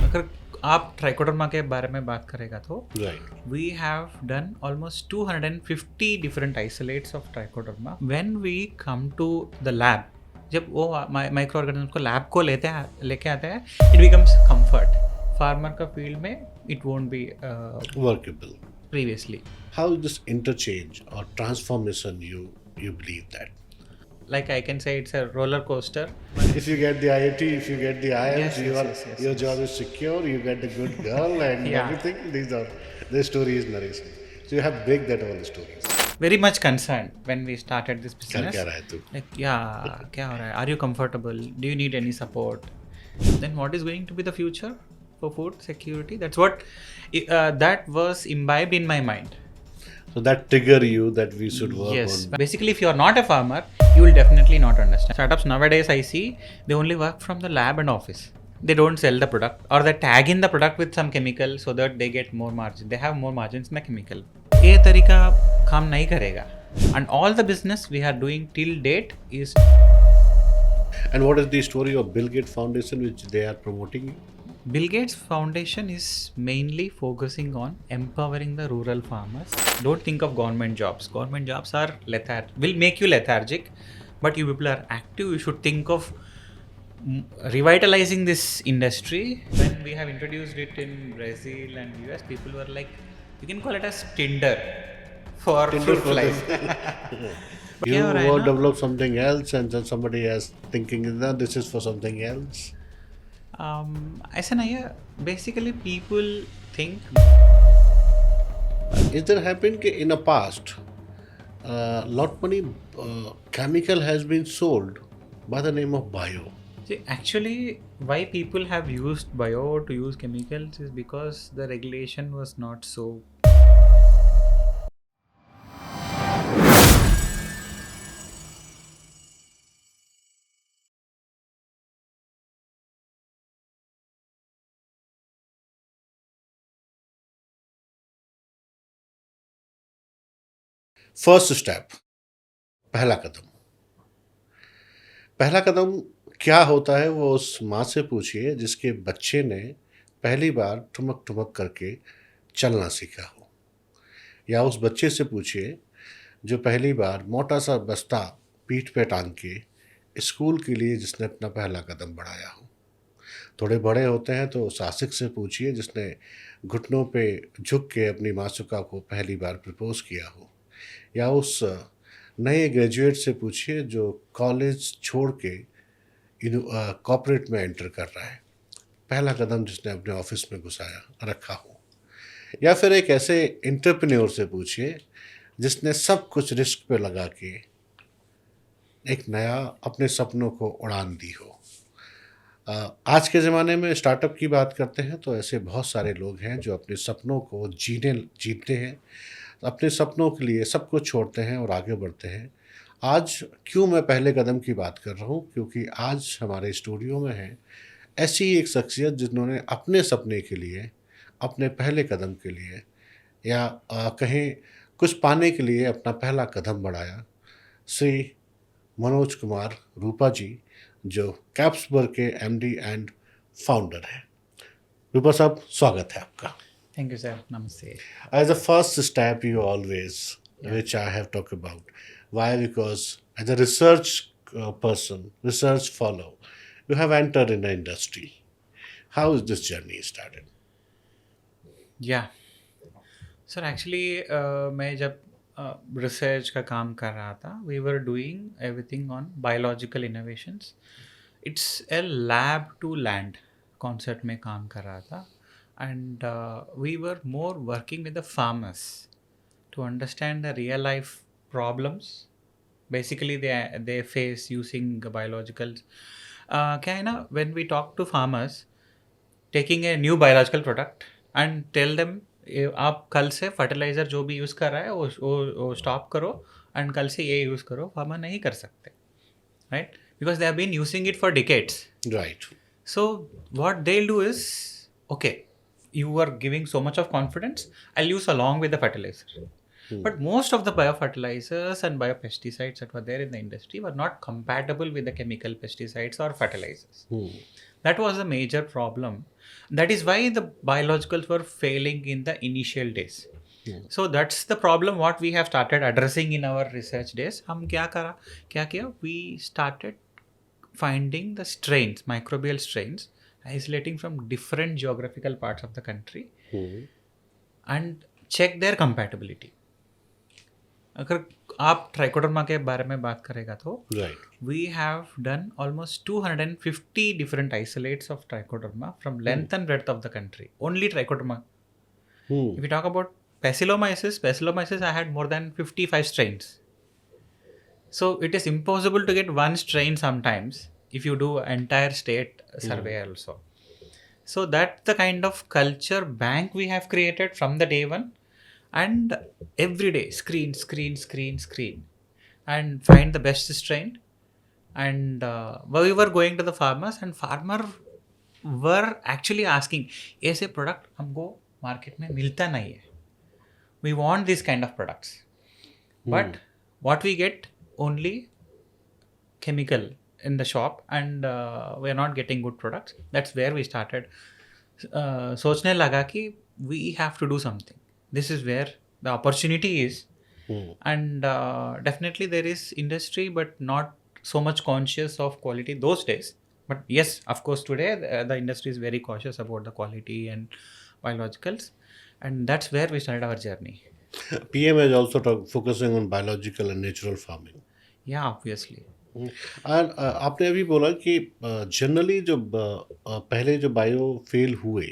अगर आप ट्राइकोडर्मा के बारे में बात करेगा तो Right. we have done almost 250 different isolates of trichoderma. When we come to the lab, जब वो माइक्रो ऑर्गेनिज्म को लैब को लेके आते हैं, इट बिकम्स कंफर्ट. फार्मर का फील्ड में it won't be Workable. Previously. How this interchange or transformation you believe that? Like I can say it's a roller coaster. If you get the IIT, if you get the IIMs, Yes, your job is secure, you get the good girl and Yeah. everything. The story is narration. So you have break that all the stories. Very much concerned when we started this कर business. क्या रहा है तू? Like, yeah, क्या हो रहा है? Are you comfortable? Do you need any support? Then what is going to be the future for food security? That's what that was imbibed in my mind. So that trigger you that we should work Yes. on. Basically, if you are not a farmer, you will definitely not understand. Startups nowadays, I see, they only work from the lab and office. They don't sell the product, or they tag in the product with some chemical so that they get more margin. They have more margins in the chemical. ये तरीका काम नहीं करेगा. And all the business we are doing till date is. And what is the story of Bill Gates Foundation which they are promoting? Bill Gates Foundation is mainly focusing on empowering the rural farmers. Don't think of government jobs. Government jobs are will make you lethargic, but you people are active. You should think of revitalizing this industry. When we have introduced it in Brazil and US, people were like, you can call it as Tinder for fruit flies. You will develop something else and then somebody else thinking that this is for something else. ऐसा नहीं है. Basically, people think. Is there happened in the past, lot many chemical has been sold by the name of bio. See, actually, why people have used bio to use chemicals is because the regulation was not so. First step, पहला कदम. पहला कदम क्या होता है वो उस माँ से पूछिए जिसके बच्चे ने पहली बार ठुमक ठुमक करके चलना सीखा हो, या उस बच्चे से पूछिए जो पहली बार मोटा सा बस्ता पीठ पे टांग के स्कूल के लिए जिसने अपना पहला कदम बढ़ाया हो. थोड़े बड़े होते हैं तो उस आशिक से पूछिए जिसने घुटनों पे झुक के अपनी मासूका को पहली बार प्रपोज किया हो, या उस नए ग्रेजुएट से पूछिए जो कॉलेज छोड़ के कॉर्पोरेट में एंटर कर रहा है, पहला कदम जिसने अपने ऑफिस में घुसाया रखा हो, या फिर एक ऐसे एंटरप्रेन्योर से पूछिए जिसने सब कुछ रिस्क पे लगा के एक नया अपने सपनों को उड़ान दी हो. आज के ज़माने में स्टार्टअप की बात करते हैं तो ऐसे बहुत सारे लोग हैं जो अपने सपनों को जीते हैं, अपने सपनों के लिए सब कुछ छोड़ते हैं और आगे बढ़ते हैं. आज क्यों मैं पहले कदम की बात कर रहा हूँ, क्योंकि आज हमारे स्टूडियो में है ऐसी एक शख्सियत जिन्होंने अपने सपने के लिए, अपने पहले कदम के लिए, या कहें कुछ पाने के लिए अपना पहला कदम बढ़ाया. श्री मनोज कुमार रूपा जी, जो कैप्सबर के एमडी एंड फाउंडर हैं. रूपा साहब, स्वागत है आपका. Thank you, sir. Namaste. As a first step, you always, which I have talked about. Why? Because as a research person, research follow, you have entered in the industry. How is this journey started? Yeah. Sir, actually, मैं जब research का काम कर रहा था, we were doing everything on biological innovations. It's a lab to land concept में काम कर रहा था. And we were more working with the farmers to understand the real life problems basically they face using biologicals. क्या है ना, when we talk to farmers, taking a new biological product and tell them आप कल से fertiliser जो भी use कर रहा है वो स्टॉप करो एंड कल से ये यूज़ करो, फार्मर नहीं कर सकते, right? Because they have been using it for decades. Right. So what they'll do is, okay, you are giving so much of confidence, I'll use along with the fertilizer. But most of the biofertilizers and biopesticides that were there in the industry were not compatible with the chemical pesticides or fertilizers. That was a major problem. That is why the biologicals were failing in the initial days. So that's the problem what we have started addressing in our research days. हम क्या किया? We started finding the strains, microbial strains, isolating from different geographical parts of the country and check their compatibility. अगर आप trichoderma के बारे में बात करेगा तो we have done almost 250 different isolates of trichoderma from length and breadth of the country. Only trichoderma. If we talk about Bacillomyces, I had more than 55 strains. So it is impossible to get one strain sometimes if you do entire state survey also. So that's the kind of culture bank we have created from the day one. And every day screen and find the best strain. And we were going to the farmers and farmer were actually asking, ऐसे product हमको market में मिलता नहीं है. We want this kind of products. But what we get only chemical in the shop and we are not getting good products. That's where we started सोचने लगा कि we have to do something. This is where the opportunity is. And definitely there is industry but not so much conscious of quality those days. But yes, of course today the industry is very cautious about the quality and biologicals, and that's where we started our journey. PM is also focusing on biological and natural farming. Yeah, obviously. और आपने अभी बोला कि generally जो पहले जो bio fail हुए,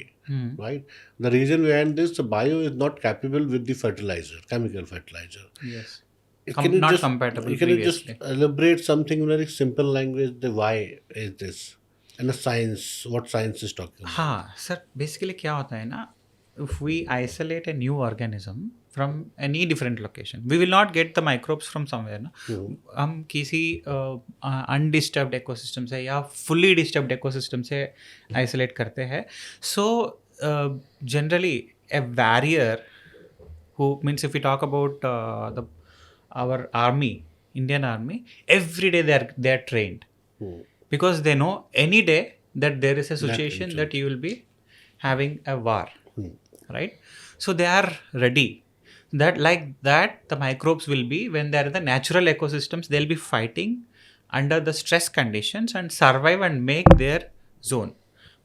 right, the reason behind this, the bio is not capable with the fertilizer, chemical fertilizer. Yes. Not compatible. Can you just elaborate something in very simple language, the why is this and the science, what science is talking about? हाँ sir, basically क्या होता है ना, if we isolate a new organism from any different location, we will not get the microbes from somewhere ना. हम किसी undisturbed ecosystem से या fully disturbed ecosystem से isolate करते हैं. So generally a warrior who means, if we talk about our army, Indian army, every day they are trained because they know any day that there is a situation that you will be having a war, right? So they are ready. That like that the microbes will be, when they are in the natural ecosystems, they'll be fighting under the stress conditions and survive and make their zone.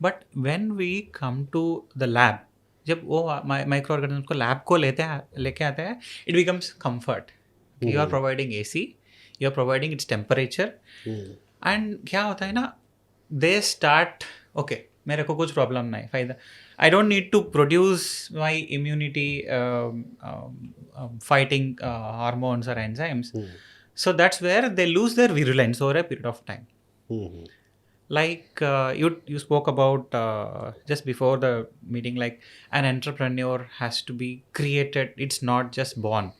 But when we come to the lab, जब वो micro organism को lab को लेके आते हैं, it becomes comfort. You are providing AC, you are providing its temperature, and क्या होता है ना, they start, okay, मेरे को कुछ प्रॉब्लम नहीं, फायदा, I don't need to produce my immunity fighting hormones or enzymes. So that's where they lose their virulence over a period of time. Like you spoke about just before the meeting, like an entrepreneur has to be created, it's not just born.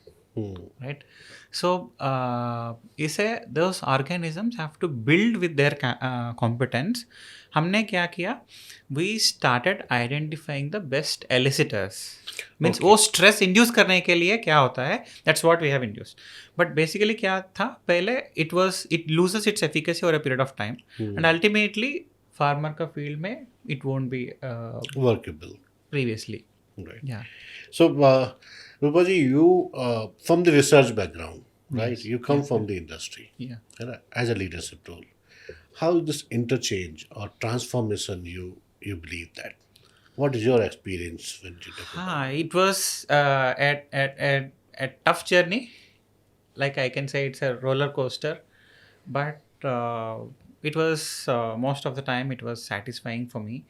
Right? So those organisms have to build with their competence. हमने क्या किया? We started identifying the best elicitors. Means वो stress induce करने के लिए क्या होता है? That's what we have induced. But basically क्या था? पहले it loses its efficacy over a period of time, and ultimately farmer का field में it won't be workable previously. Right. Yeah. So Rupa ji, you from the research background, right? Yes. You come from the industry, as a leadership role. How is this interchange or transformation you believe that? What is your experience when you talk about it? It was a tough journey. Like I can say, it's a roller coaster, but it was most of the time it was satisfying for me.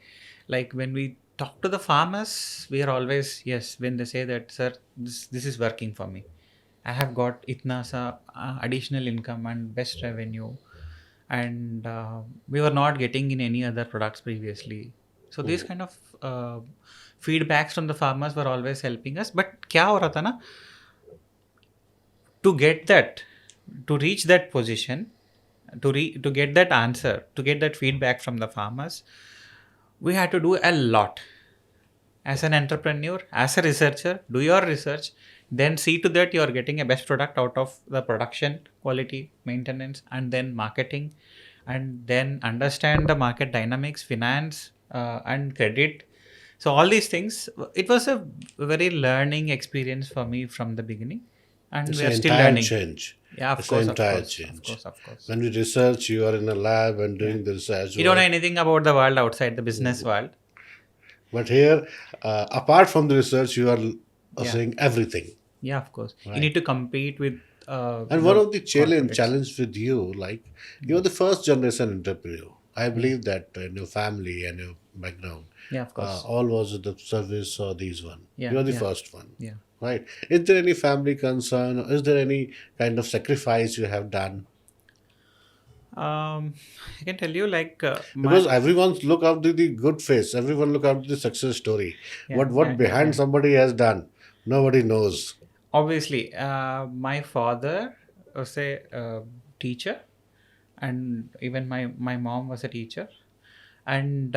Like when we talk to the farmers, we are always, yes, when they say that, sir, this is working for me. I have got itna sa additional income and best revenue, and we were not getting in any other products previously. So these kind of feedbacks from the farmers were always helping us. But क्या हो रहा था ना, to get that, to reach that position, to get that answer, to get that feedback from the farmers, we had to do a lot. As an entrepreneur, as a researcher, do your research, then see to that you are getting a best product out of the production, quality, maintenance, and then marketing, and then understand the market dynamics, finance, and credit. So all these things, it was a very learning experience for me from the beginning, and It's we an are still entire learning. change. Yeah, of It's an course, of entire course, of change. course, of course. When we research, you are in a lab and Yeah. doing the research You don't know work. anything about the world outside the business world. But here, apart from the research, you are Yeah. saying everything. Yeah, of course. You Right. need to compete with And one the of the corporates. challenge with you, like you're the first generation entrepreneur. I believe that in your family and your background, Yeah, of course. all was the service or these one. Yeah, You're the yeah, first one, yeah. right? Is there any family concern? Is there any kind of sacrifice you have done? I can tell you like Because my everyone's look after the good face, everyone look after the success story. yeah, What yeah, yeah, behind yeah. somebody has done, nobody knows. Obviously, my father was a teacher, and even my mom was a teacher, and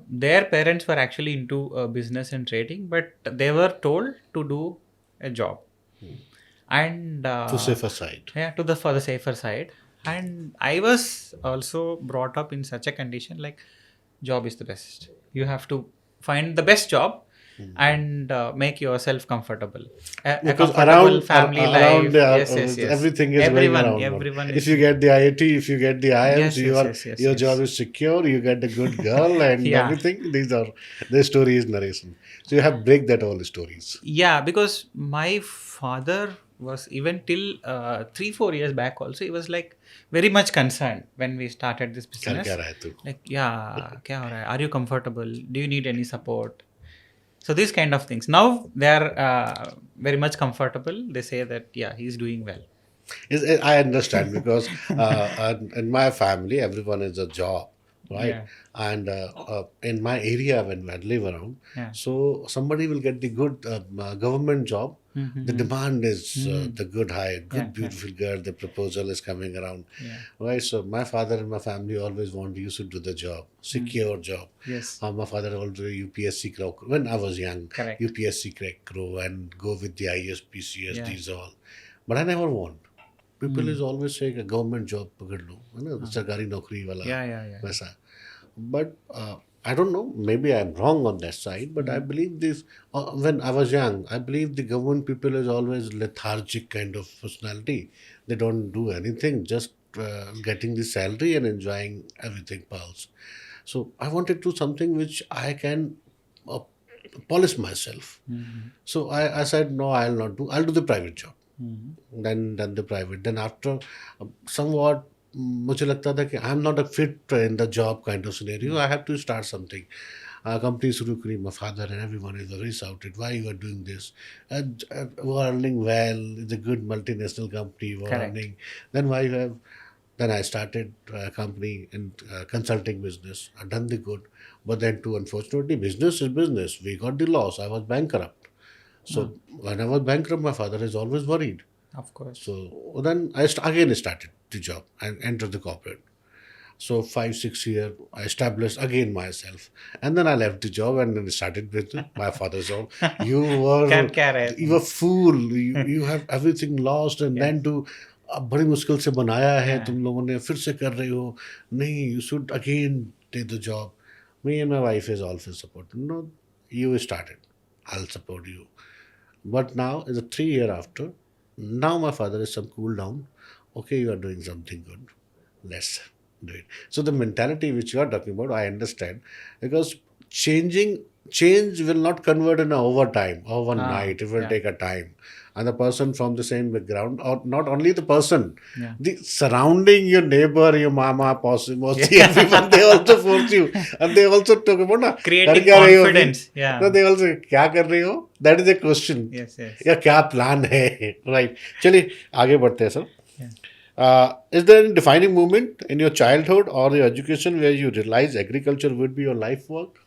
their parents were actually into business and trading, but they were told to do a job, and To safer side. yeah, to the for the safer side. And I was also brought up in such a condition, like job is the best. You have to find the best job and make yourself comfortable. A Because comfortable family around life. Yes, yes, yes. everything is going around one. Everyone If is. you get the IIT, if you get the IIMs, Yes, yes, yes, yes, your job yes. is secure. You get a good girl and Yeah. everything. These are the stories narration. So you have break that all stories. Yeah, because my father was even till 3 4 years back also, he was like very much concerned when we started this कर क्या business. रहा है तू? Like, yeah, kya ho raha hai? Are you comfortable? Do you need any support? So these kind of things. Now they are very much comfortable. They say that yeah, he's doing well. I understand because in my family, everyone is a job, right? Yeah, And in my area, when I live around, yeah. so somebody will get the good government job. The Mm-hmm. demand is the good high, Yeah, good yeah, beautiful girl. The proposal is coming around, yeah. right? So my father and my family always want you to do the job, secure job. Yes, My father also UPSC crack when I was young, correct. UPSC crack crow and go with the IS, PCS, Yeah. these all. But I never want. People is always saying a government job पकड़ लो है ना सरकारी नौकरी वाला Yeah, yeah, yeah. वैसा but I don't know maybe I'm wrong on that side but I believe this when I was young I believe the government people is always lethargic kind of personality they don't do anything just getting the salary and enjoying everything pals so I wanted to do something which I can uh, polish myself so I said no I'll do the private job then the private then after somewhat मुझे लगता था कि I am not a fit in the job kind of scenario I have to start something company शुरू करी my father and everyone is very shouted why you are doing this वो are earning well it's a good multinational company वो are Correct. Earning then why you have then I started a company in consulting business. I done the good, but then too unfortunately, business is business. We got the loss. I was bankrupt. So when I was bankrupt, my father is always worried. Of course. So then again started the job and entered the corporate. So 5 6 years I established again myself, and then I left the job and then started with my father's job. You क्या रहे you were fool. You have everything lost, and then to अब बड़ी मुश्किल से बनाया है तुम लोगों ने फिर से कर रहे हो नहीं you should again take the job. Me and my wife is always supported. No, you started. I'll support you. But now is a 3 year after. Now my father is some cool down. Okay, you are doing something good. Let's do it. So the mentality which you are talking about, I understand because change will not convert in a overtime, overnight. It will yeah. take a time. And the person from the same background, or not only the person, Yeah. the surrounding your neighbor, your mama, mosi, everyone, they also force you. And they also talk about na, Creating "कर क्या रहे हो अभी?" confidence. Yeah. No, they also क्या कर रहे हो? That is a question. Yes, yes. या क्या प्लान है राइट चलिए आगे बढ़ते हैं sir Yeah. Is there any defining moment in your childhood or your education where you realise agriculture would be your life work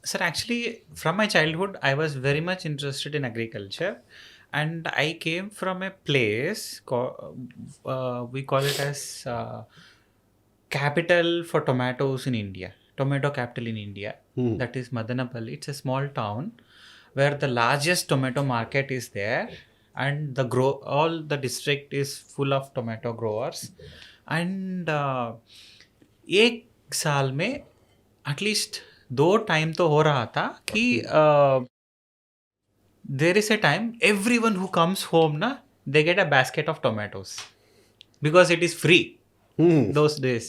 Sir, actually, from my childhood, I was very much interested in agriculture, and I came from a place we call it as capital for tomatoes in India, tomato capital in India. That is Madanapalli. It's a small town where the largest tomato market is there, and all the district is full of tomato growers. And एक साल में at least 2 time तो हो रहा था कि there is a time everyone who comes home na, they get a basket of tomatoes because it is free Hmm. those days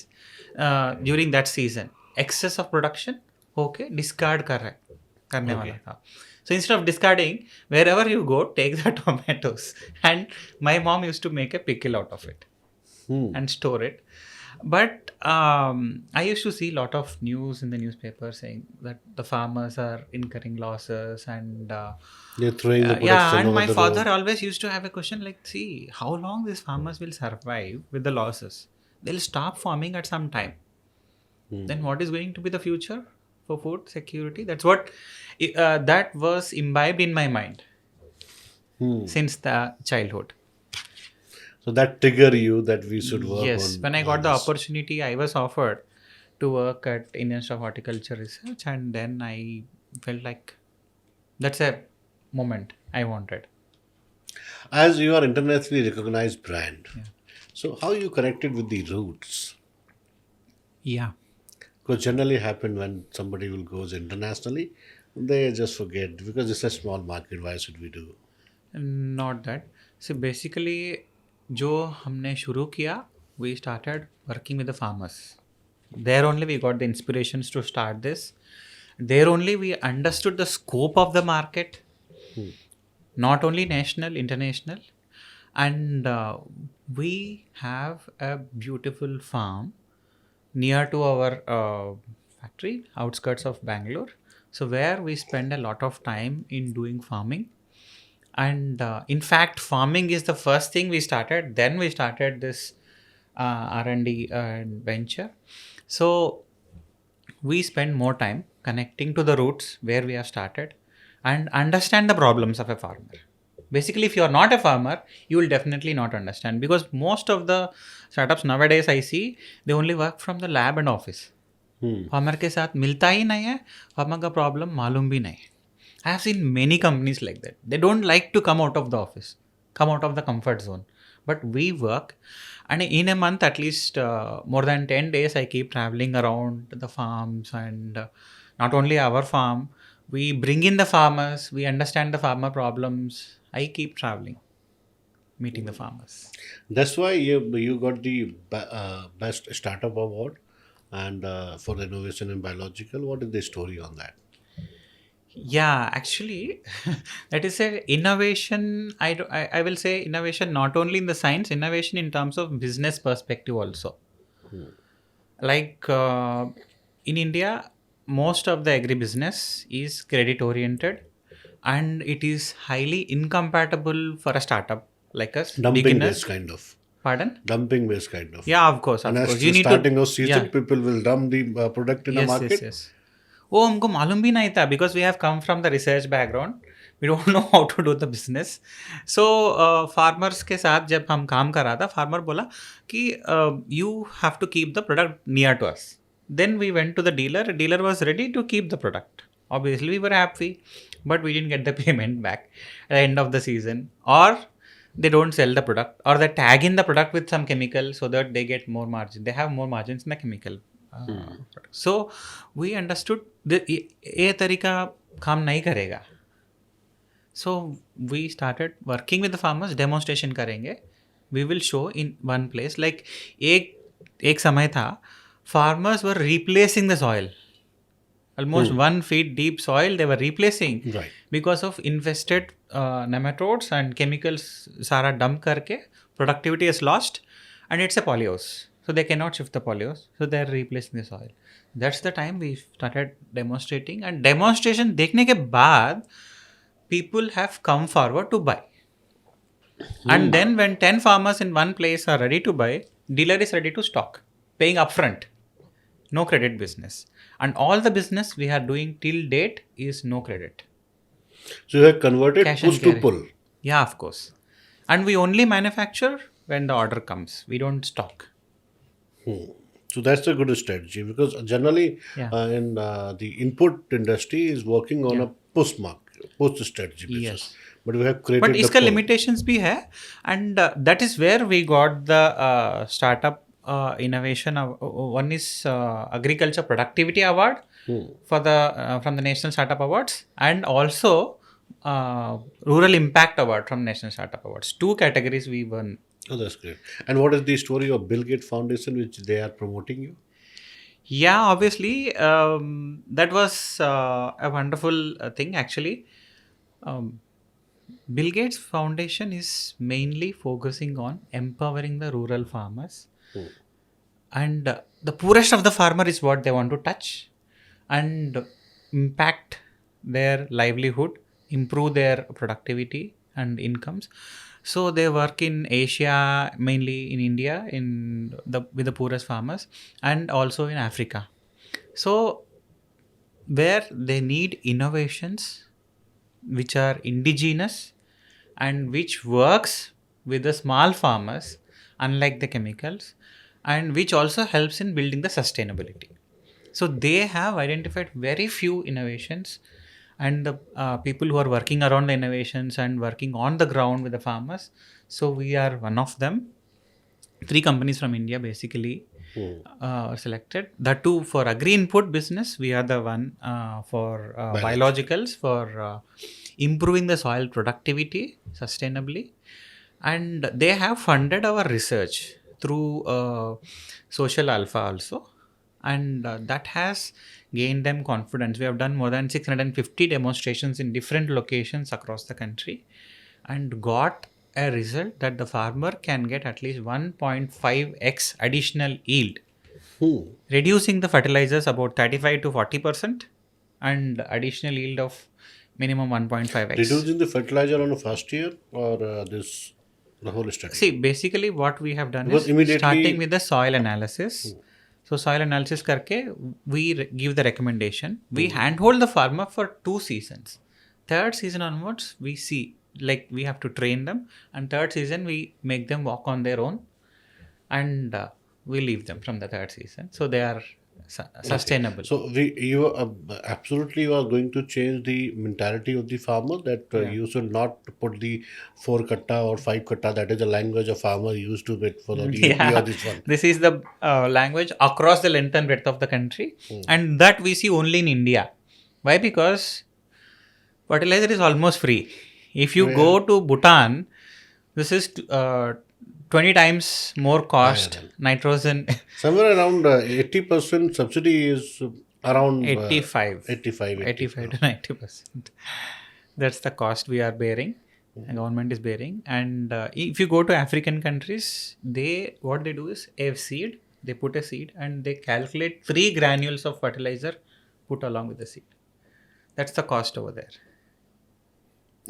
during that season. Excess of production, okay, discard करने वाला था. So instead of discarding, wherever you go, take the tomatoes. And my mom used to make a pickle out of it and store it. But I used to see a lot of news in the newspaper saying that the farmers are incurring losses and They're throwing the yeah, production and over my the father road. always used to have a question like, see, how long these farmers will survive with the losses? They'll stop farming at some time. Then what is going to be the future for food security? That's what that was imbibed in my mind since the childhood. So that trigger you that we should work Yes, on when I all got the this. opportunity, I was offered to work at Indian Institute of Horticulture Research, and then I felt like that's a moment I wanted. As you are internationally recognized brand, so how you connected with the roots? Yeah. Because generally happen when somebody will goes internationally, they just forget because it's a small market. Why should we do? Not that. So basically, जो हमने शुरू किया, we started working with the farmers. There only we got the inspirations to start this. There only we understood the scope of the market, not only national, international. And we have a beautiful farm near to our factory, outskirts of Bangalore. So where we spend a lot of time in doing farming. And in fact, farming is the first thing we started. Then we started this R&D venture. So we spend more time connecting to the roots where we have started and understand the problems of a farmer. Basically, if you are not a farmer, you will definitely not understand, because most of the startups nowadays I see, they only work from the lab and office. Farmer के साथ मिलता ही नहीं है, farmer का problem मालूम भी नहीं. I have seen many companies like that. They don't like to come out of the office, come out of the comfort zone. But we work, and in a month, at least more than 10 days, I keep traveling around the farms, and not only our farm, we bring in the farmers, we understand the farmer problems. I keep traveling, meeting the farmers. That's why you got the best startup award, and for the innovation in biological. What is the story on that? Yeah, actually, that is a innovation. I will say innovation not only in the science, innovation in terms of business perspective also. Like in India, most of the agribusiness is credit oriented, and it is highly incompatible for a startup like us, Dumping based beginners. kind of. Pardon? Dumping based kind of. Yeah, of course, And of as course. the You need to. starting of season, Yeah. people will dump the product in the Yes, yes, market. yes. वो हमको मालूम भी नहीं था, because we have come from the research background. We don't know how to do the business. So farmers के साथ जब हम काम कर रहा था, farmer बोला कि you have to keep the product near to us. Then we went to the dealer. Dealer was ready to keep the product. Obviously, we were happy, but we didn't get the payment back at the end of the season. Or they don't sell the product, or they tag in the product with some chemical so that they get more margin. They have more margins in the chemical. So we understood ये तरीका काम नहीं करेगा. So we started working with the farmers. Demonstration करेंगे. We will show in one place. Like एक समय था, farmers were replacing the soil. Almost 1 feet deep soil they were replacing, Right. because of infested nematodes and chemicals. सारा dump करके productivity is lost, and it's a polyose. So they cannot shift the polyose. So they are replacing the soil. That's the time we started demonstrating. And demonstration देखने के बाद, people have come forward to buy. And then when 10 farmers in one place are ready to buy, dealer is ready to stock, paying upfront. No credit business. And all the business we are doing till date is no credit. So you have converted Cash push and to carry. pull. Yeah, of course. And we only manufacture when the order comes. We don't stock. So that's a good strategy because generally Yeah. in the input industry is working on a push market. post strategy basis. Yes. But we have but created the इसका pull. Limitations भी है and that is where we got the startup innovation. One is agriculture productivity award for the from the National Startup Awards, and also rural impact award from National Startup Awards. Two categories we won. Oh, that's great. And what is the story of Bill Gates Foundation which they are promoting you? Yeah, obviously, that was a wonderful thing actually. um, Bill Gates Foundation is mainly focusing on empowering the rural farmers, and the poorest of the farmer is what they want to touch and impact their livelihood, improve their productivity and incomes. So they work in Asia, mainly in India, in the with the poorest farmers, and also in Africa. So where they need innovations which are indigenous and which works with the small farmers, unlike the chemicals, and which also helps in building the sustainability. So they have identified very few innovations, and the people who are working around the innovations and working on the ground with the farmers. So we are one of them. 3 companies from India basically are selected. The two for agri-input business, we are the one for biologicals, for improving the soil productivity sustainably. And they have funded our research through Social Alpha also. And that has gained them confidence. We have done more than 650 demonstrations in different locations across the country and got a result that the farmer can get at least 1.5x additional yield, reducing the fertilizers about 35 to 40%, and additional yield of minimum 1.5x. Reducing the fertilizer on the first year or this the whole study? See, basically what we have done Because is immediately- starting with the soil analysis. So soil analysis karke, we give the recommendation. We handhold the farmer for 2 seasons. Third season onwards, we see, like we have to train them, and third season we make them walk on their own, and we leave them from the third season. So they are sustainable. So you absolutely you are going to change the mentality of the farmer that you should not put the 4 katta or 5 katta. That is the language a farmer used to get for the UP or this one. This is the language across the length and breadth of the country, and that we see only in India. Why? Because fertilizer is almost free. If you go to Bhutan, this is 20 times more cost. Nitrogen Somewhere around 80% subsidy is around 85 85 to 90%. That's the cost we are bearing. The government is bearing. And if you go to African countries, what they do is a seed. They put a seed and they calculate 3 granules of fertilizer put along with the seed. That's the cost over there.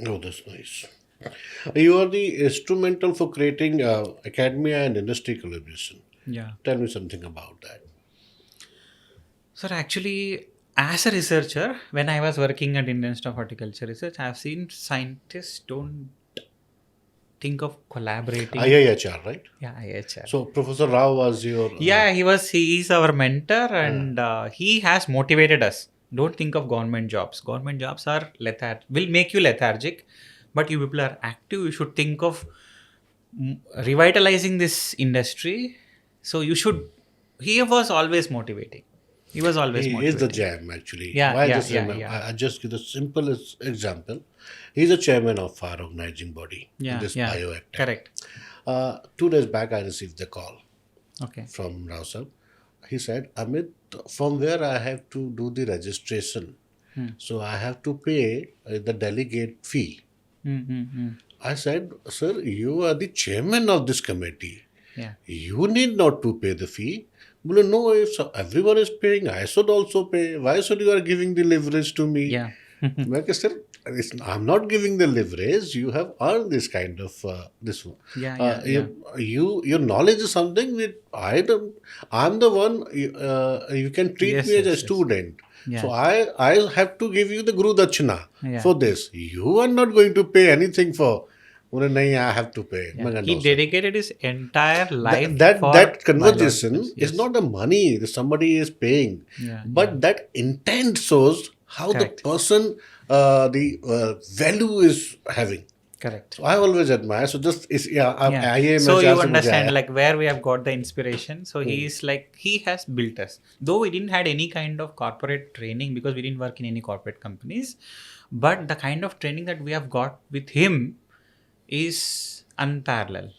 Oh, that's nice. You are the instrumental for creating academia and industry collaboration. Yeah. Tell me something about that. Sir, actually, as a researcher, when I was working at Indian Institute of Horticulture Research, I have seen scientists don't think of collaborating. IIHR, right? Yeah, IIHR. So Professor Rao was your... Yeah, he is our mentor, and he has motivated us. Don't think of government jobs. Government jobs are will make you lethargic, but you people are active. You should think of revitalizing this industry. So you should. He was always motivating. He was always He motivating. is the jam actually. Yeah, Why yeah, just yeah, remember, yeah. I just give the simplest example. He's the chairman of our organizing body in Yeah, this yeah. bioact. Correct. 2 days back, I received the call Okay. from Rao sir. He said, Amit, from where I have to do the registration, so I have to pay the delegate fee. I said, sir, you are the chairman of this committee. Yeah. You need not to pay the fee. Well, no, if everyone is paying, I should also pay. Why should you are giving the leverage to me? Yeah. Sir, I'm not giving the leverage. You have earned this kind of this one. Yeah. Your knowledge is something that I don't. I'm the one. You can treat Yes, me as a yes. student. Yeah. So I have to give you the Guru Dachina Yeah. for this. You are not going to pay anything for. Well, no, I have to pay. Yeah. He dedicated his entire life. That conversation biologicals. is not the money that somebody is paying, Yeah, but that intent shows how the Correct. person, the value is having. Correct. So I always admire. So just is yeah, Yeah. IAM So you से मुझे understand आया. like where we have got the inspiration. So he is like he has built us. Though we didn't had any kind of corporate training because we didn't work in any corporate companies, but the kind of training that we have got with him is unparalleled.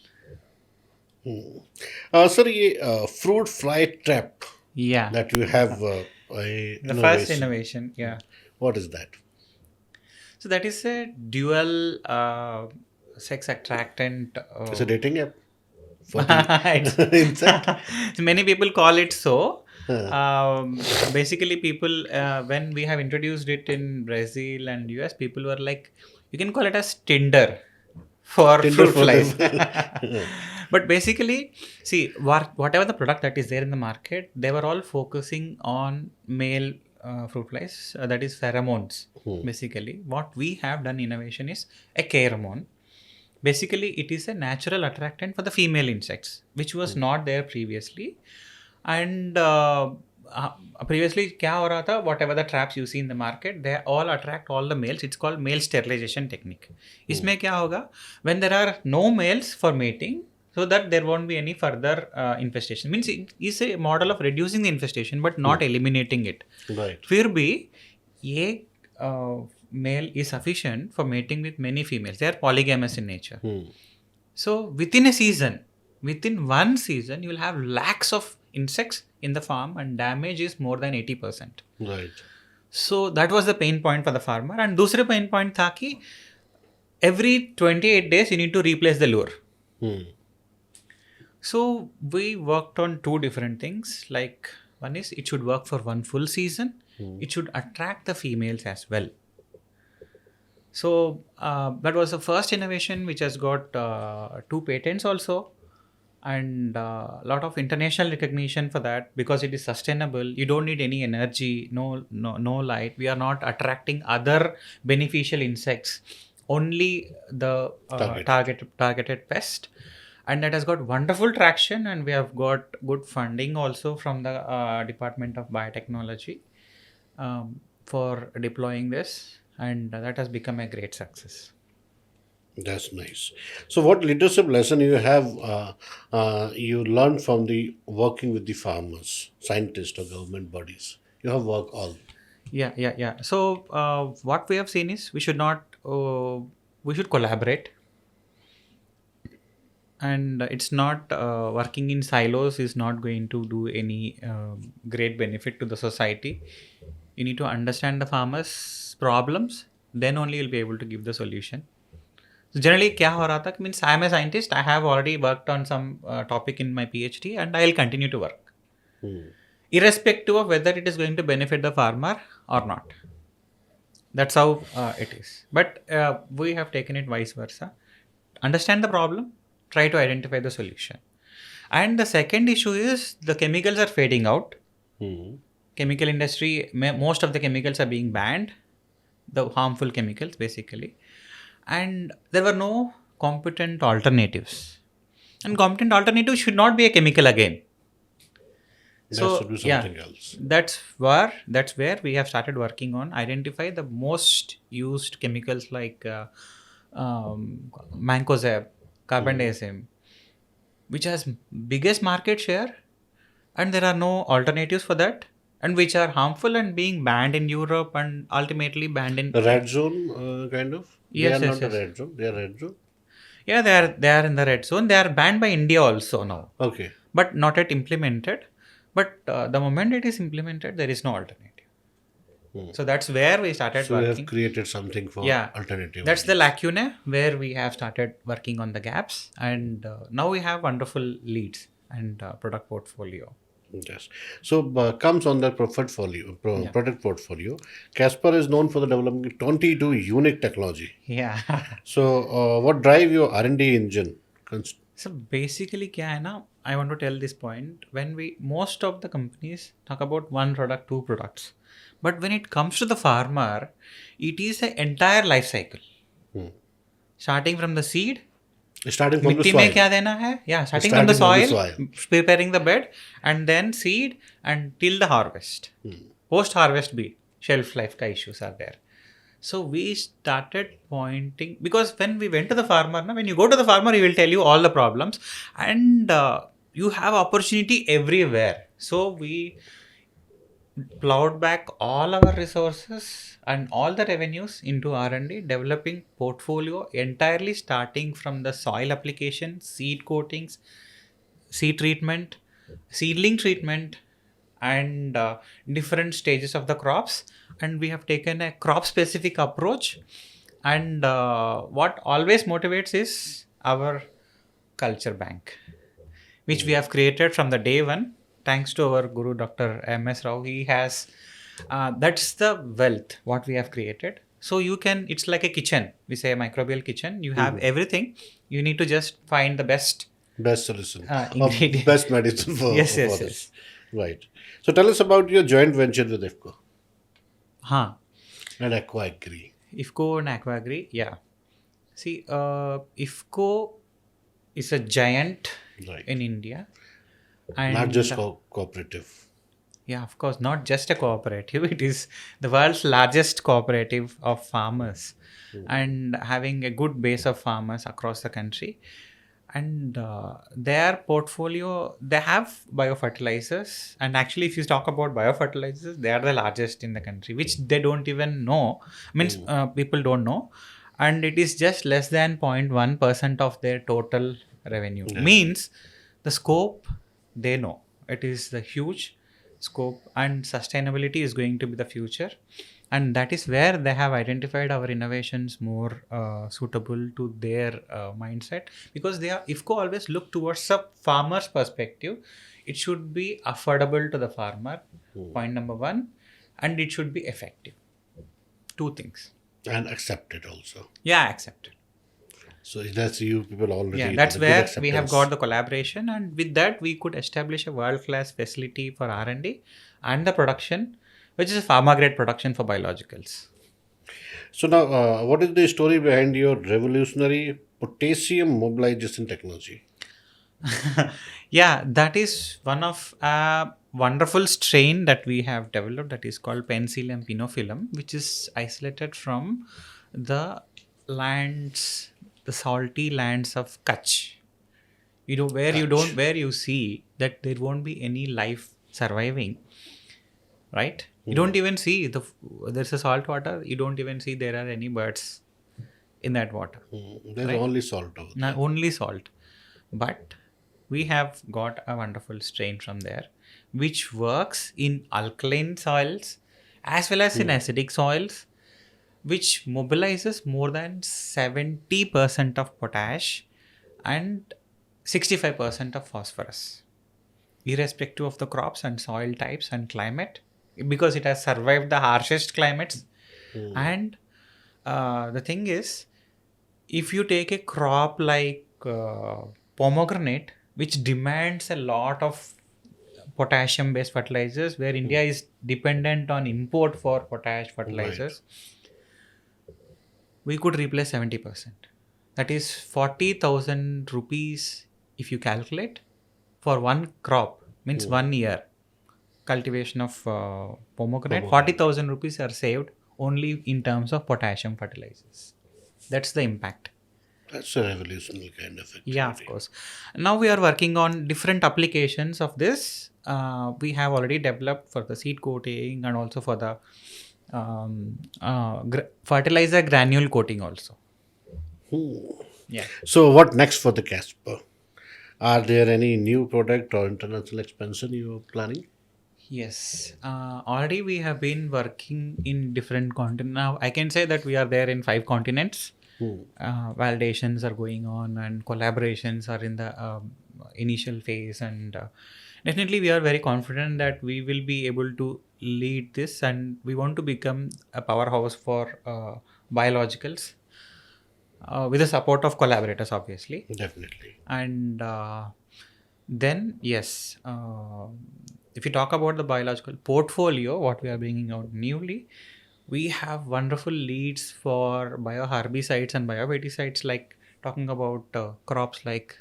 Sir, ये fruit fly trap Yeah. that you have a The first innovation. innovation. Yeah. What is that? So that is a dual sex attractant. It's a dating app for the insect. Many people call it so. Huh. Basically, people when we have introduced it in Brazil and US, people were like, you can call it as Tinder for Tinder fruit for flies. them. But basically, see, whatever the product that is there in the market, they were all focusing on male fruit flies, that is pheromones. Basically, what we have done innovation is a pheromone. Basically, it is a natural attractant for the female insects, which was not there previously. And previously, क्या हो रहा था? Whatever the traps you see in the market, they all attract all the males. It's called male sterilization technique. इसमें क्या होगा? When there are no males for mating, so that there won't be any further infestation. Means it is a model of reducing the infestation, but not eliminating it. Right. फिर भी ये male is sufficient for mating with many females. They are polygamous in nature. So within a season, within one season, you will have lakhs of insects in the farm and damage is more than 80%. Right. So that was the pain point for the farmer. And दूसरे pain point था कि every 28 days you need to replace the lure. So we worked on two different things. Like one is it should work for one full season. It should attract the females as well. So that was the first innovation which has got 2 patents also, and a lot of international recognition for that because it is sustainable. You don't need any energy, no light. We are not attracting other beneficial insects, only the targeted pest. And that has got wonderful traction, and we have got good funding also from the Department of Biotechnology for deploying this, and that has become a great success. That's nice. So, what leadership lesson you have you learned from the working with the farmers, scientists, or government bodies? You have worked all. Yeah. So what we have seen is we should collaborate, and it's not working in silos is not going to do any great benefit to the society. You need to understand the farmers' problems, then only you'll be able to give the solution. So generally, क्या हो रहा था? Means I am a scientist. I have already worked on some topic in my PhD, and I will continue to work, irrespective of whether it is going to benefit the farmer or not. That's how it is. But we have taken it vice versa. Understand the problem, try to identify the solution. And the second issue is the chemicals are fading out. Chemical industry, most of the chemicals are being banned, the harmful chemicals basically. And there were no competent alternatives. And competent alternatives should not be a chemical again. So to do something else. That's where we have started working on identify the most used chemicals like mancozeb, carbendazim, which has biggest market share, and there are no alternatives for that, and which are harmful and being banned in Europe and ultimately banned in red zone kind of. Yes, they are yes, not yes. a red zone. They are red zone. Yeah, they are in the red zone. They are banned by India also now. Okay. But not yet implemented. But the moment it is implemented, there is no alternative. So that's where we started So working. we have created something for alternative. That's the lacuna where we have started working on the gaps, and now we have wonderful leads and product portfolio. Yes. So comes on the product portfolio. Caspber is known for the development of 22 unique technology. Yeah. So what drive your R&D engine? So basically, क्या है ना? I want to tell this point. When most of the companies talk about one product, two products, but when it comes to the farmer, it is an entire life cycle. Starting from the seed. Starting from the मिट्टी soil. में क्या देना है? Yeah, starting from the soil, preparing the bed, and then seed and till the harvest. Post harvest भी. shelf life ka issues are there. So we started pointing, because when we went to the farmer, when you go to the farmer, he will tell you all the problems, and you have opportunity everywhere. So we plowed back all our resources and all the revenues into R&D, developing portfolio entirely starting from the soil application, seed coatings, seed treatment, seedling treatment, and different stages of the crops. And we have taken a crop specific approach. And what always motivates is our culture bank, which we have created from the day one, thanks to our guru Dr. MS Rao. He has that's the wealth what we have created. So you can, it's like a kitchen, we say a microbial kitchen, you have everything, you need to just find the best Best solution or ingredient. best medicine Yes, for yes, this. yes. Right. So tell us about your joint venture with IFCO Huh. and Aqua Agri. IFCO and Aquagri, yeah. See, IFCO is a giant Right. in India. Not And just cooperative. yeah, of course, not just a cooperative. It is the world's largest cooperative of farmers, and having a good base of farmers across the country. And their portfolio, they have biofertilizers. And actually, if you talk about biofertilizers, they are the largest in the country, which they don't even know. Means people don't know. And it is just less than 0.1% of their total revenue. Yeah. Means the scope, they know. It is the huge scope, and sustainability is going to be the future. And that is where they have identified our innovations more suitable to their mindset, because they are, IFCO always look towards a farmer's perspective. It should be affordable to the farmer, point number one, and it should be effective. Two things. And accepted also. Yeah, accepted. So that's you people already. Yeah, have that's a good where we have acceptance. got the collaboration, and with that we could establish a world-class facility for R&D and the production, which is a pharma-grade production for biologicals. So now, what is the story behind your revolutionary potassium mobilization technology? Yeah, that is one of a wonderful strain that we have developed, that is called Penicillium pinophyllum, which is isolated from the lands, the salty lands of Kutch. You know, where you don't, where you see that there won't be any life surviving, right? You don't even see there's a salt water. You don't even see there are any birds in that water. There's Right. only salt over there. Not only salt, but we have got a wonderful strain from there, which works in alkaline soils as well as in acidic soils, which mobilizes more than 70% of potash and 65% of phosphorus, irrespective of the crops and soil types and climate, because it has survived the harshest climates. And the thing is, if you take a crop like pomegranate, which demands a lot of potassium based fertilizers, where India is dependent on import for potash fertilizers, we could replace 70%. That is 40,000 rupees if you calculate for one crop, means 1 year cultivation of pomegranate. 40,000 rupees are saved only in terms of potassium fertilizers. That's the impact. That's a revolutionary kind of activity. Yeah, of course. Now we are working on different applications of this. We have already developed for the seed coating and also for the fertilizer granule coating also. Yeah. So what next for the Caspber? Are there any new product or international expansion you are planning? Yes. Already we have been working in different continents. Now I can say that we are there in 5 continents. Validations are going on and collaborations are in the initial phase, and definitely we are very confident that we will be able to lead this, and we want to become a powerhouse for biologicals with the support of collaborators, obviously. Definitely. And then yes, if you talk about the biological portfolio, what we are bringing out newly, we have wonderful leads for bioherbicides and biopesticides, like talking about crops like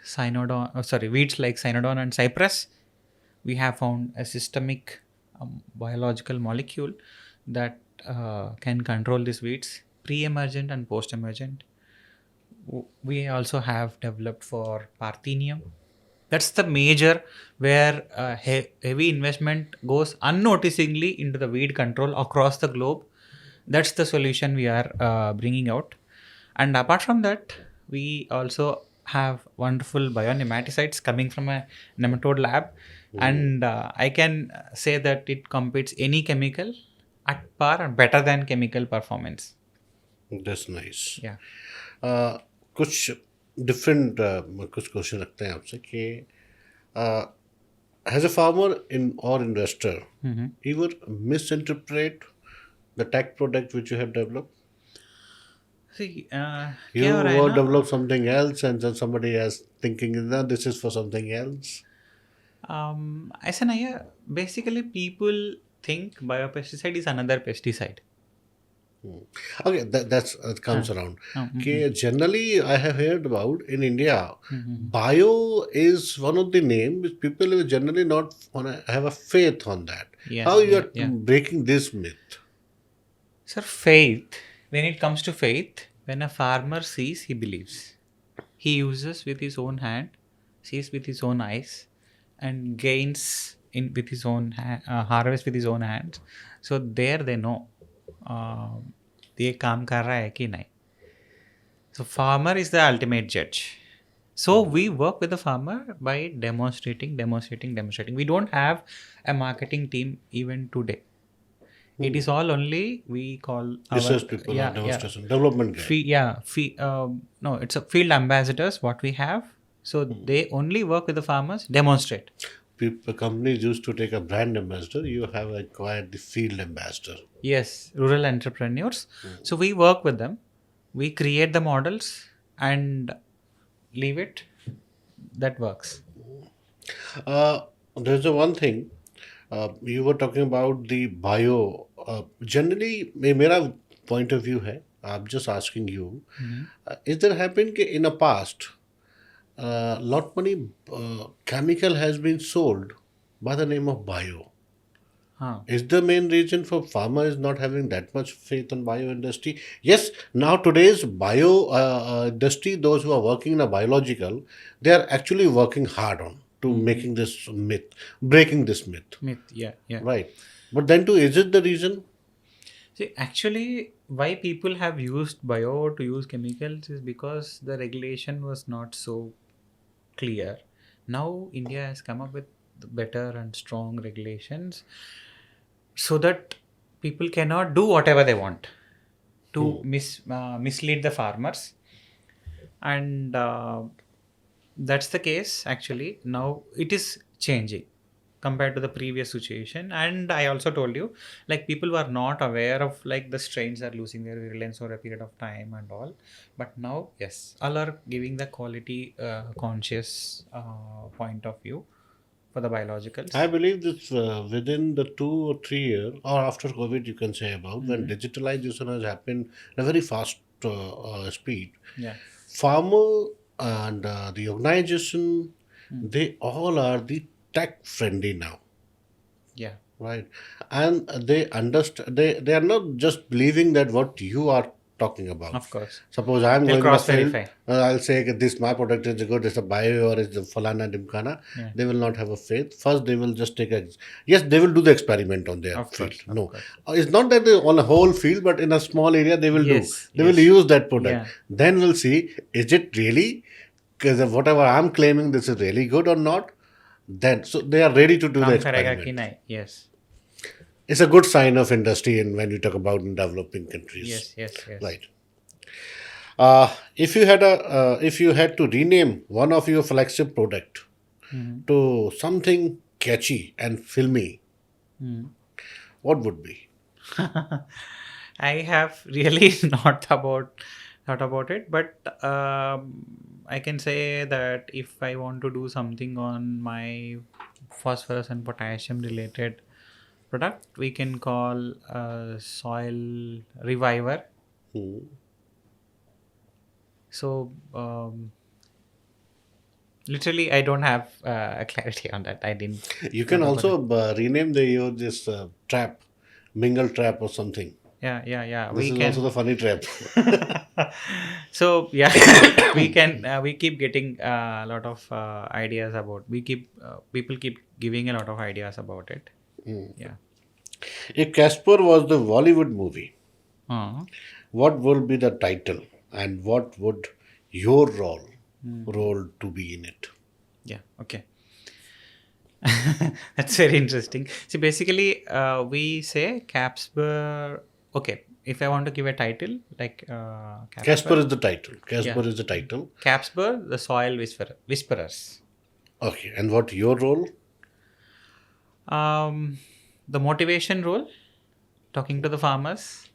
weeds like cynodon and cypress. We have found a systemic biological molecule that can control these weeds, pre-emergent and post-emergent. We also have developed for Parthenium. That's the major where heavy investment goes unnoticingly into the weed control across the globe. That's the solution we are bringing out. And apart from that, we also have wonderful bionematicides coming from a nematode lab. And I can say that it competes any chemical at par and better than chemical performance. That's nice. Yeah. कुछ different कुछ question रखते हैं आपसे कि as a farmer in और investor you would misinterpret the tech product which you have developed. See, You क्या हो रहा है will ना, develop something else and then somebody else thinking that this is for something else. ऐसा नहीं है. Basically, people think biopesticide is another pesticide. Okay, that's comes around. Okay, generally I have heard about in India, bio is one of the names which people will generally not have a faith on that. Yeah, How you are yeah. breaking this myth? Sir, faith, when it comes to faith, when a farmer sees, he believes. He uses with his own hand, sees with his own eyes, and gains in with his own harvest with his own hands. So there they know ये काम कर रहा है कि नहीं. So farmer is the ultimate judge. So we work with the farmer by demonstrating. We don't have a marketing team even today. It is all only we call our Research people or demonstration development guy. no, it's a field ambassadors what we have. So they only work with the farmers, demonstrate. People, companies used to take a brand ambassador. You have acquired the field ambassador. Yes, rural entrepreneurs. So we work with them. We create the models and leave it. That works. There's a one thing you were talking about the bio. Generally, मेरा point of view है. I'm just asking you. Is there happened कि in the past, lot many chemical has been sold by the name of bio? Is the main reason for farmer is not having that much faith on bio industry? Yes, now today's bio industry, those who are working in a biological, they are actually working hard on to making this myth, breaking this myth. Yeah. Right. But then too, is it the reason? See, actually, why people have used bio to use chemicals is because the regulation was not so clear. Now India has come up with better and strong regulations so that people cannot do whatever they want to mislead the farmers. And that's the case actually. Now it is changing compared to the previous situation. And I also told you, like, people were not aware of like the strains are losing their virulence over a period of time and all. But now, yes, all are giving the quality conscious point of view for the biologicals. I believe this within the 2 or 3 years or after COVID, you can say about when digitalization has happened at a very fast speed. Yeah. Farmer and the organization, they all are the tech friendly now. Yeah. Right. And they understand, they are not just believing that what you are talking about. Of course. Suppose I am They'll going in a field, cross-verify. I'll say that this my product is good, it's a bio or it's a falana dimkana. Yeah. They will not have a faith. First, they will just take a, yes, they will do the experiment on their Of field. course, of No, course. It's not that they, on a whole field, but in a small area they will Yes, do. They will yes. use that product. Yeah. Then we'll see, is it really, because whatever I'm claiming, this is really good or not. Then, so they are ready to do the काम करेगा कि experiment. नहीं? Yes. It's a good sign of industry in when you talk about in developing countries. Yes. Right. If you had to rename one of your flagship product to something catchy and filmy, what would be? I have really not thought about it, but I can say that if I want to do something on my phosphorus and potassium related product, we can call soil reviver. So literally, I don't have a clarity on that. I didn't. You can also rename this trap, mingle trap or something. Yeah. This We is also can. the funny trap. So yeah, we keep getting a lot of ideas about. We keep people keep giving a lot of ideas about it. Yeah. If Casper was the Bollywood movie, Uh, what would be the title and what would your mhm. role to be in it? Yeah. Okay. That's very interesting. See, basically, we say Capsper. Okay, if I want to give a title like Casper Capsper, is the title. yeah, Casper is the title. Capsper, the soil whisperers. Okay, and what your role? Um, the motivation role, talking to the farmers.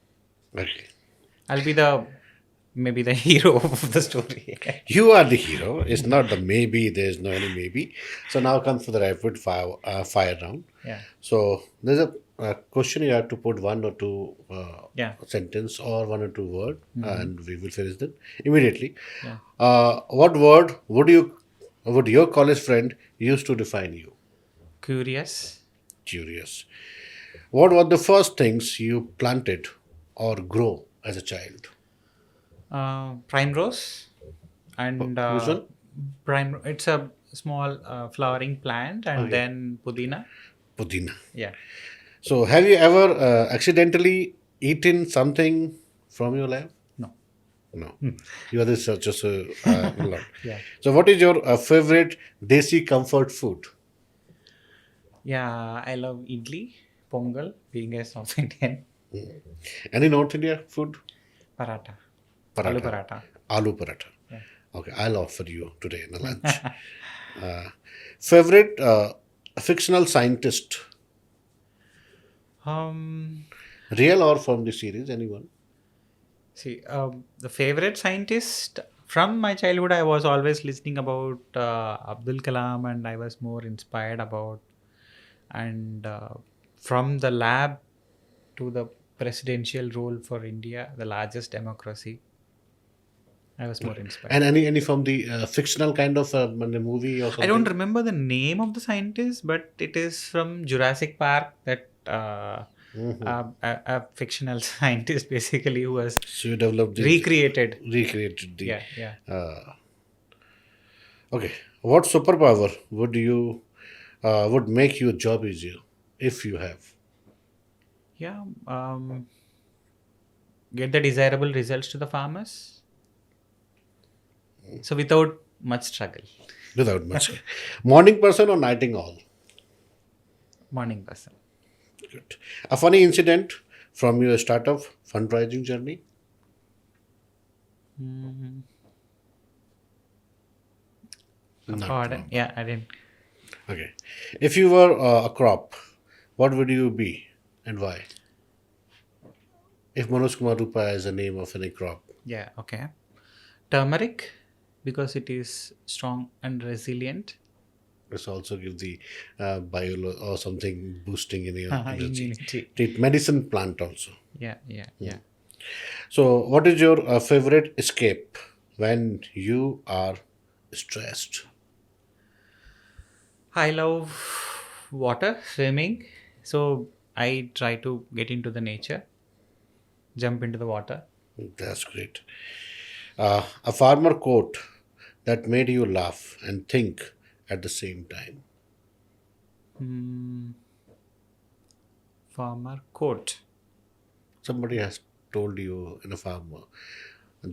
Okay. I'll be the maybe the hero of the story. You are the hero. It's not the maybe. There's no any maybe. So now comes for the rapid fire round. Yeah, So there's a question you have to put one or two yeah, sentence or one or two word, hmm, and we will finish them immediately. yeah. What word would your college friend use to define you? Curious. Curious. What were the first things you planted or grow as a child? Prime rose and Which one? prime. It's a small flowering plant, and Okay, then pudina. Pudina. Yeah. So, have you ever accidentally eaten something from your lab? No. No. You are just a lot. Yeah. So, what is your favorite desi comfort food? Yeah. I love idli, pongal, being a South Indian. Any North India food? Paratha. Aloo Paratha. paratha. Aloo paratha. Yeah. Okay, I'll offer you today in the lunch. Favorite fictional scientist? um. Real or from the series? Anyone? See, the favorite scientist from my childhood, I was always listening about Abdul Kalam, and I was more inspired about. And from the lab to the presidential role for India, the largest democracy, I was more inspired. And any from the fictional kind of movie or I don't something? remember the name of the scientist, but it is from Jurassic Park. That a fictional scientist basically who was So you developed recreated. recreated the. Yeah. Uh, okay, what superpower would make your job easier if you have? Yeah. Get the desirable results to the farmers. So without much struggle. Without much. Morning person or nighting all? Morning person. Good. A funny incident from your startup fundraising journey? Mm, Not pardon. from. Yeah, I didn't. Okay. If you were a crop, what would you be and why? If Manoj Kumar Rupa is the name of any crop, Yeah, okay. Turmeric, because it is strong and resilient. this also give the bio or something boosting in your energy. Immunity. It medicine plant also. Yeah. So, what is your favorite escape when you are stressed? I love water, swimming. So I try to get into the nature, jump into the water. That's great. A farmer quote that made you laugh and think at the same time. Hmm, farmer coat. Somebody has told you in a farmer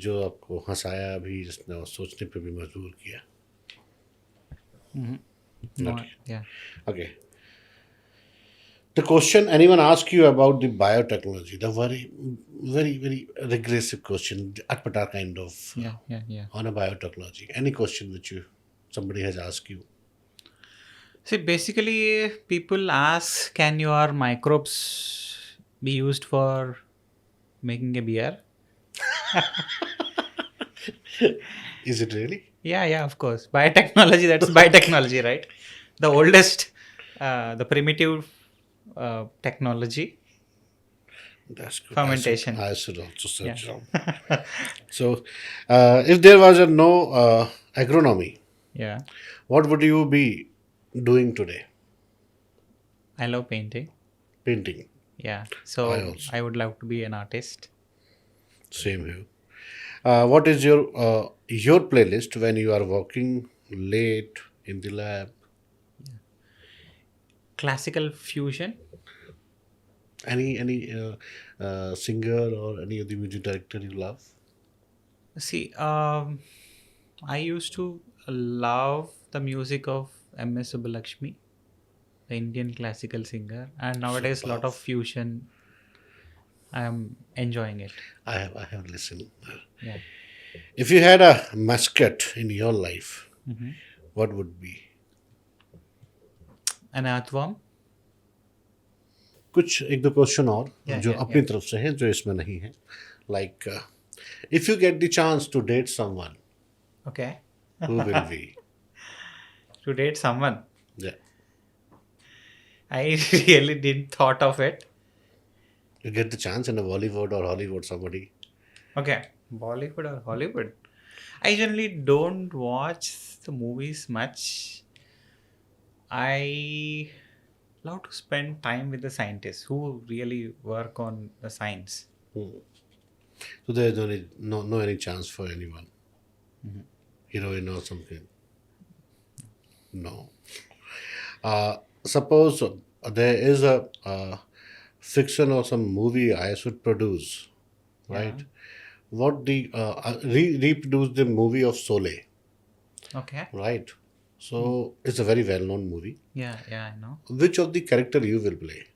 जो आपको हंसाया भी जिसने और सोचने पे भी मजबूर किया. No, Okay. yeah. Okay. The question anyone asks you about the biotechnology, the very regressive question, atpata kind of Yeah. on a biotechnology. Any question which somebody has asked you. See, basically, people ask, can your microbes be used for making a beer? Is it really? Yeah, of course. Biotechnology, that's biotechnology, right? The oldest, the primitive technology, That's good. fermentation. I should also Yeah. search down. So, if there was a no agronomy, Yeah. what would you be doing today? I love painting. Painting. Yeah. I So also. I would love to be an artist. Same here. What is your playlist when you are working late in the lab? Classical fusion. Any singer or any of the music director you love? See, I used to love the music of M.S. Subbulakshmi, the Indian classical singer, and nowadays a lot Superb. of fusion. I am enjoying it. I have listened. Yeah. If you had a mascot in your life, Mm-hmm. what would be? An earthworm. कुछ एक दो question और Yeah, जो yeah, अपनी yeah. तरफ से हैं जो इसमें नहीं है. Like, if you get the chance to date someone, Okay. who will be? To date someone. Yeah. I really didn't thought of it. You get the chance in a Bollywood or Hollywood, somebody. Okay. Bollywood or Hollywood? I generally don't watch the movies much. I love to spend time with the scientists who really work on the science. So there is no any chance for anyone. Heroine or something. No. Suppose there is a fiction or some movie I should produce, right? Yeah. What the reproduce the movie of Soleil, Okay. right? So it's a very well-known movie. Yeah, I know. Which of the character you will play?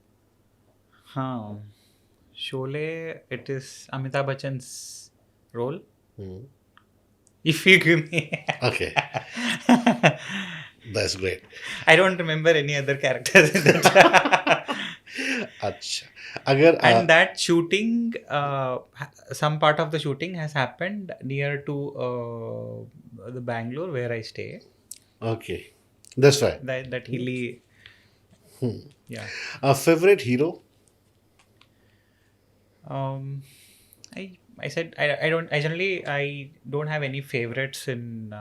Sholay, it is Amitabh Bachchan's role. Hmm. If you give me. Okay, that's great. I don't remember any other characters in that. अच्छा अगर And that shooting, some part of the shooting has happened near to the Bangalore where I stay. okay, that's why. That hilly. Yeah. A favorite hero? I said I generally I don't have any favorites in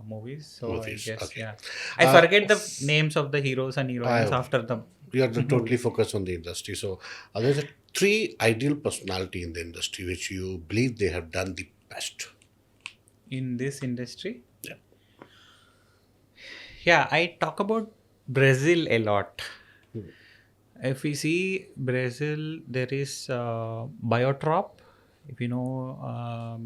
movies, so Movies, I guess okay. I forget the names of the heroes and heroines I- after the You are totally focused on the industry. So, there's three ideal personality in the industry which you believe they have done the best. in this industry. Yeah. Yeah, I talk about Brazil a lot. If we see Brazil, there is Biotrop. If you know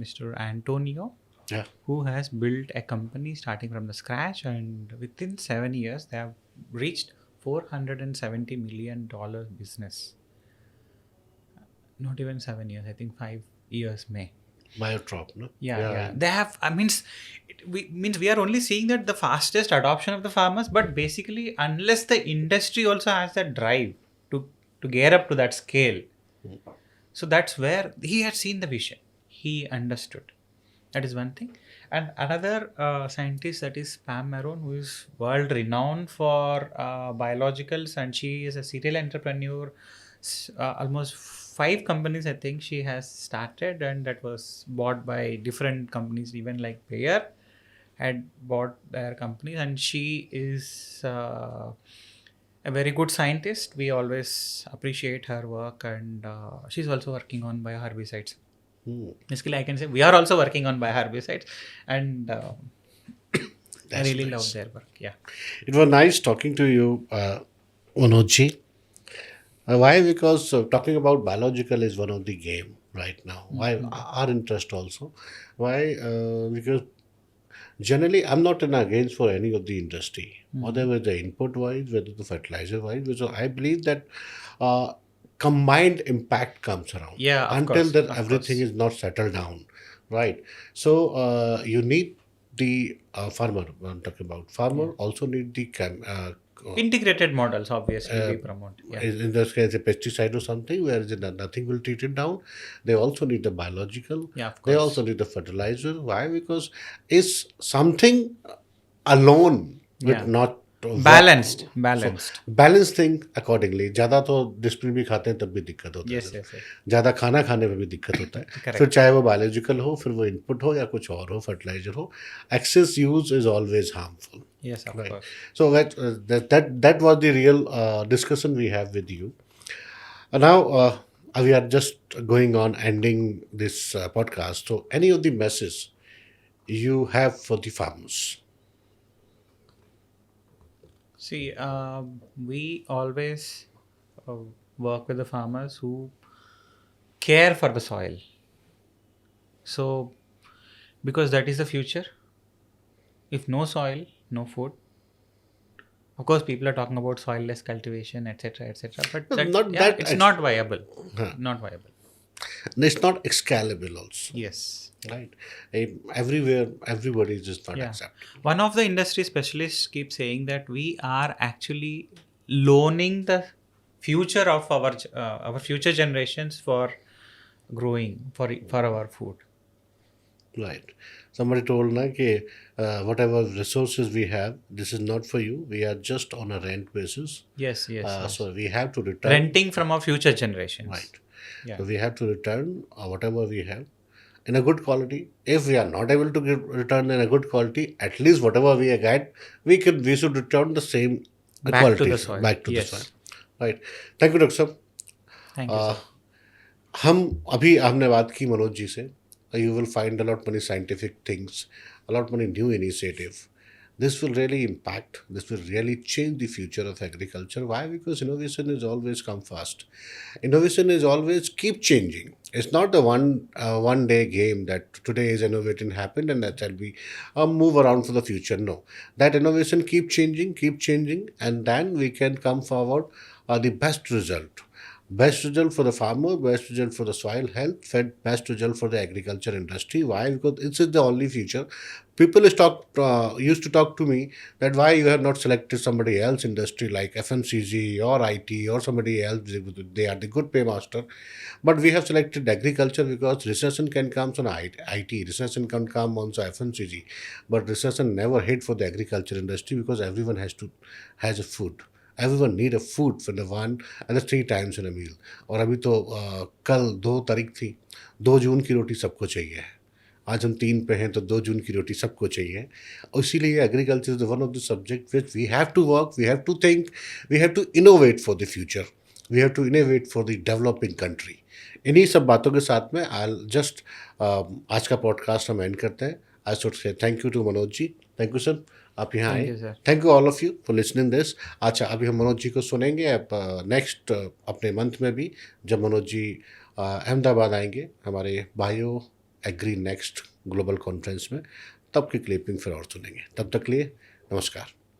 Mr. Antonio, Yeah. who has built a company starting from the scratch, and within 7 years they have reached $470 million business. Not even 7 years, I think 5 years may. Biotrop, no? Yeah. They have. We are only seeing that the fastest adoption of the farmers, but basically, unless the industry also has that drive to gear up to that scale, so that's where he had seen the vision. He understood. That is one thing. And another scientist, that is Pam Maron, who is world renowned for biologicals, and she is a serial entrepreneur. Almost 5 companies, I think, she has started, and that was bought by different companies, even like Bayer had bought their companies, and she is a very good scientist. We always appreciate her work, and she's also working on bioherbicides. Basically, I can say we are also working on bioherbicides, and I That's really nice. love their work. Yeah. It was nice talking to you, Manojji. Why? Because talking about biological is one of the game right now. Why? Our interest also. Why? Because generally, I'm not in against for any of the industry, whether the input wise, whether the fertilizer wise. So I believe that combined impact comes around. Yeah, of Until course, that of everything course. is not settled down, right? So you need the farmer. I'm talking about farmer. Also need the Integrated models, obviously, we promote. Yeah. in this case a pesticide or something where nothing will treat it down. They also need the biological. Yeah, of They course. also need the fertilizer. Why? Because it's something alone with Yeah. not Balanced. Balance thing accordingly. ज़्यादा तो discipline भी खाते हैं तब भी दिक्कत होता Yes, है. yes, yes. ज़्यादा खाना खाने में भी दिक्कत होता है. Correct. फिर चाहे वो बायोलॉजिकल हो, फिर वो इनपुट हो या कुछ और हो, फर्टिलाइजर हो, excess use is always harmful. Yes, of Right. course. So that was the real discussion we have with you. Now, we are just going on ending this podcast. So, any of the message you have for the farmers? See, we always uh, work with the farmers who care for the soil. So, because that is the future. If no soil, no food. Of course, people are talking about soilless cultivation, etc., etc. But that, Not yeah, that, it's not viable. huh. Not viable. It's not scalable also, Yes. right? Everywhere, everybody is just not Yeah. accepting. One of the industry specialists keeps saying that we are actually loaning the future of our future generations for growing for our food. Right. Somebody told na कि whatever resources we have, this is not for you. We are just on a rent basis. Yes, yes, yes. So we have to return. Renting from our future generations. Right. Yeah. So we have to return whatever we have in a good quality. If we are not able to return in a good quality, at least whatever we get, we should return the same Back to quality the soil. back to the soil. Yes. Right. Thank you, Dr. Sir. Thank you, Uh, sir. हम अभी हमने बात की मनोज जी से. You will find a lot many scientific things, a lot many new initiative. This will really impact, this will really change the future of agriculture. Why? Because innovation is always come fast. Innovation is always keep changing. It's not the one day game that today is innovating happened and that shall be move around for the future. No, that innovation keep changing, and then we can come forward the best result. Best result for the farmer, best result for the soil health, best result for the agriculture industry. Why? Because this is the only future. People used to talk to me that why you have not selected somebody else industry like FMCG or IT or somebody else. They are the good paymaster. But we have selected agriculture because recession can come on IT, recession can come on FMCG, but recession never hit for the agriculture industry because everyone has a food. Everyone need a food for the one and the three times in a meal. और अभी तो कल 2 तारीख थी, 2 जून की रोटी सबको चाहिए है. आज हम 3 पे हैं तो 2 जून की रोटी सबको चाहिए. और इसीलिए agriculture is one of the subject which we have to work, we have to think, we have to innovate for the future, we have to innovate for the developing country. इन्हीं सब बातों के साथ में आई जस्ट आज का podcast हम end करते हैं. I should say thank you to Manoj ji. Thank you sir, आप यहाँ Thank आए. you, sir. Thank you all of you for listening this. अच्छा, अभी हम मनोज जी को सुनेंगे अब नेक्स्ट अपने मंथ में भी, जब मनोज जी अहमदाबाद आएंगे हमारे bio agri next global conference में, तब की क्लिपिंग फिर और सुनेंगे. तब तक लिए नमस्कार.